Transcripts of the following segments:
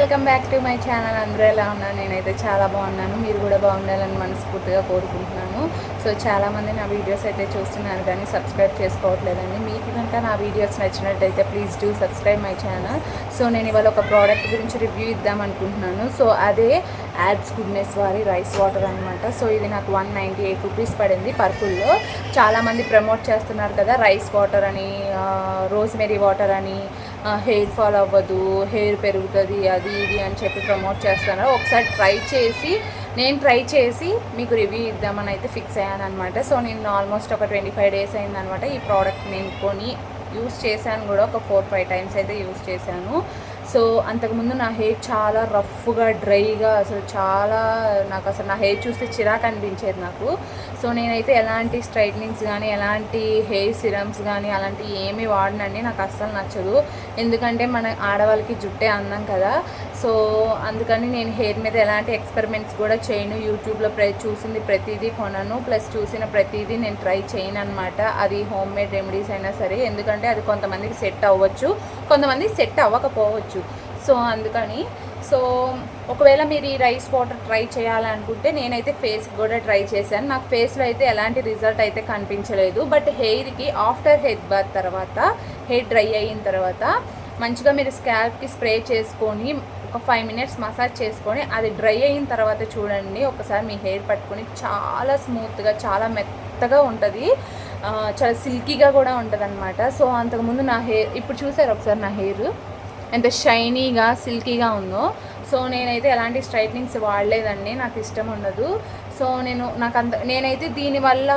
Welcome back to my channel. అందరూ ఎలా ఉన్నారు? నేనైతే చాలా బాగున్నాను. మీరు కూడా బాగుండాలని మనస్ఫూర్తిగా కోరుకుంటున్నాను. సో చాలామంది నా వీడియోస్ అయితే చూస్తున్నారు కానీ సబ్స్క్రైబ్ చేసుకోవట్లేదండి. మీకు కనుక నా వీడియోస్ నచ్చినట్టయితే please do subscribe my channel. So నేను ఇవాళ ఒక ప్రోడక్ట్ గురించి రివ్యూ ఇద్దాం అనుకుంటున్నాను. సో అదే యాబ్స్ గుడ్నెస్ వారి రైస్ వాటర్ అనమాట. సో ఇది నాకు 198 రూపీస్ పడింది పర్పుల్లో. చాలామంది ప్రమోట్ చేస్తున్నారు కదా రైస్ వాటర్ అని, రోజ్మెరీ వాటర్ అని, హెయిర్ ఫాల్ అవ్వదు, హెయిర్ పెరుగుతుంది, అది ఇది అని చెప్పి ప్రమోట్ చేస్తున్నారు. ఒకసారి నేను ట్రై చేసి మీకు రివ్యూ ఇద్దామని అయితే ఫిక్స్ అయ్యాను అనమాట. సో నేను ఆల్మోస్ట్ ఒక 25 డేస్ అయిందనమాట ఈ ప్రోడక్ట్ నేను కొని యూస్ చేశాను కూడా. ఒక 4-5 టైమ్స్ అయితే యూస్ చేశాను. సో అంతకుముందు నా హెయిర్ చాలా రఫ్గా డ్రైగా, నాకు అసలు నా హెయిర్ చూస్తే చిరాకు అనిపించేది నాకు. సో నేనైతే ఎలాంటి స్ట్రైట్నింగ్స్ కానీ, ఎలాంటి హెయిర్ సిరమ్స్ కానీ అలాంటివి ఏమీ వాడనండి. నాకు అస్సలు నచ్చదు. ఎందుకంటే మన ఆడవాళ్ళకి జుట్టే అందం కదా. సో అందుకని నేను హెయిర్ మీద ఎలాంటి ఎక్స్పెరిమెంట్స్ కూడా చేయను. యూట్యూబ్లో చూసింది ప్రతిదీ కొనను, ప్లస్ చూసిన ప్రతిదీ నేను ట్రై చేయను అనమాట. అది హోమ్ మేడ్ రెమెడీస్ అయినా సరే. ఎందుకంటే అది కొంతమందికి సెట్ అవ్వచ్చు, కొంతమందికి సెట్ అవ్వకపోవచ్చు. సో అందుకని ఒకవేళ మీరు ఈ రైస్ వాటర్ ట్రై చేయాలనుకుంటే నేనైతే ఫేస్కి కూడా ట్రై చేశాను. నాకు ఫేస్లో అయితే ఎలాంటి రిజల్ట్ అయితే కనిపించలేదు. బట్ హెయిర్కి ఆఫ్టర్ హెడ్ బాత్ తర్వాత, హెయిర్ డ్రై అయిన తర్వాత మంచిగా మీరు స్కాల్ప్కి స్ప్రే చేసుకొని ఒక 5 మినిట్స్ మసాజ్ చేసుకొని అది డ్రై అయిన తర్వాత చూడండి, ఒకసారి మీ హెయిర్ పట్టుకొని చాలా స్మూత్గా, చాలా మెత్తగా ఉంటుంది, చాలా సిల్కీగా కూడా ఉంటుంది అనమాట. సో అంతకుముందు నా హెయిర్, ఇప్పుడు చూసారు ఒకసారి నా హెయిర్ ఎంత షైనీగా సిల్కీగా ఉందో. సో నేనైతే ఎలాంటి స్ట్రైట్నింగ్స్ వాడలేదండి, నాకు ఇష్టం ఉండదు. సో నేనైతే దీనివల్ల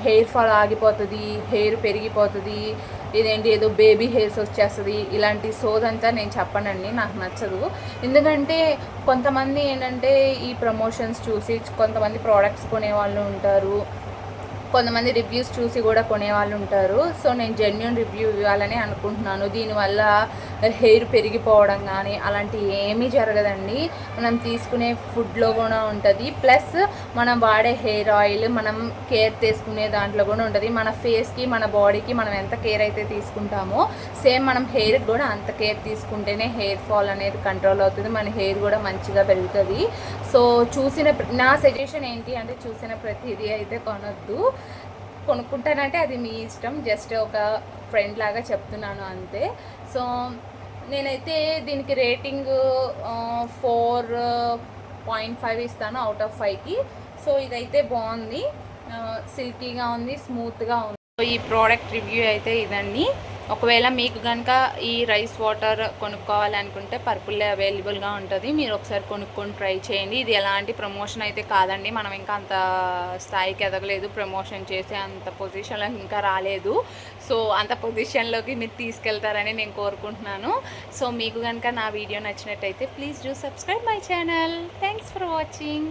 హెయిర్ ఫాల్ ఆగిపోతుంది, హెయిర్ పెరిగిపోతుంది, ఇదేంటి ఏదో బేబీ హెయిర్స్ వచ్చేస్తుంది, ఇలాంటి సోదంతా నేను చెప్పనండి, నాకు నచ్చదు. ఎందుకంటే కొంతమంది ఏంటంటే ఈ ప్రమోషన్స్ చూసి కొంతమంది ప్రోడక్ట్స్ కొనేవాళ్ళు ఉంటారు, కొంతమంది రివ్యూస్ చూసి కూడా కొనేవాళ్ళు ఉంటారు. సో నేను జెన్యూన్ రివ్యూ ఇవ్వాలని అనుకుంటున్నాను. దీనివల్ల హెయిర్ పెరిగిపోవడం కానీ అలాంటి ఏమీ జరగదండి. మనం తీసుకునే ఫుడ్లో కూడా ఉంటుంది, ప్లస్ మనం వాడే హెయిర్ ఆయిల్ మనం కేర్ తీసుకునే దాంట్లో కూడా ఉంటుంది. మన ఫేస్కి, మన బాడీకి మనం ఎంత కేర్ అయితే తీసుకుంటామో సేమ్ మనం హెయిర్కి కూడా అంత కేర్ తీసుకుంటేనే హెయిర్ ఫాల్ అనేది కంట్రోల్ అవుతుంది, మన హెయిర్ కూడా మంచిగా పెరుగుతుంది. సో నా సజెషన్ ఏంటి అంటే చూసిన ప్రతిదీ అయితే కొనొద్దు. కొనుక్కుంటానంటే అది మీ ఇష్టం, జస్ట్ ఒక ఫ్రెండ్ లాగా చెప్తున్నాను అంతే. సో నేనైతే దీనికి రేటింగ్ 4.5 ఇస్తాను అవుట్ ఆఫ్ 5కి. సో ఇదైతే బాగుంది, సిల్కీగా ఉంది, స్మూత్గా ఉంది. సో ఈ ప్రోడక్ట్ రివ్యూ అయితే ఇదండి. ఒకవేళ మీకు కనుక ఈ రైస్ వాటర్ కొనుక్కోవాలనుకుంటే పర్పుల్లో అవైలబుల్గా ఉంటుంది, మీరు ఒకసారి కొనుక్కొని ట్రై చేయండి. ఇది ఎలాంటి ప్రమోషన్ అయితే కాదండి, మనం ఇంకా అంత స్థాయికి ఎదగలేదు, ప్రమోషన్ చేసే అంత పొజిషన్లోకి ఇంకా రాలేదు. సో అంత పొజిషన్లోకి మీరు తీసుకెళ్తారని నేను కోరుకుంటున్నాను. సో మీకు కనుక నా వీడియో నచ్చినట్టయితే please do subscribe my channel. Thanks for watching.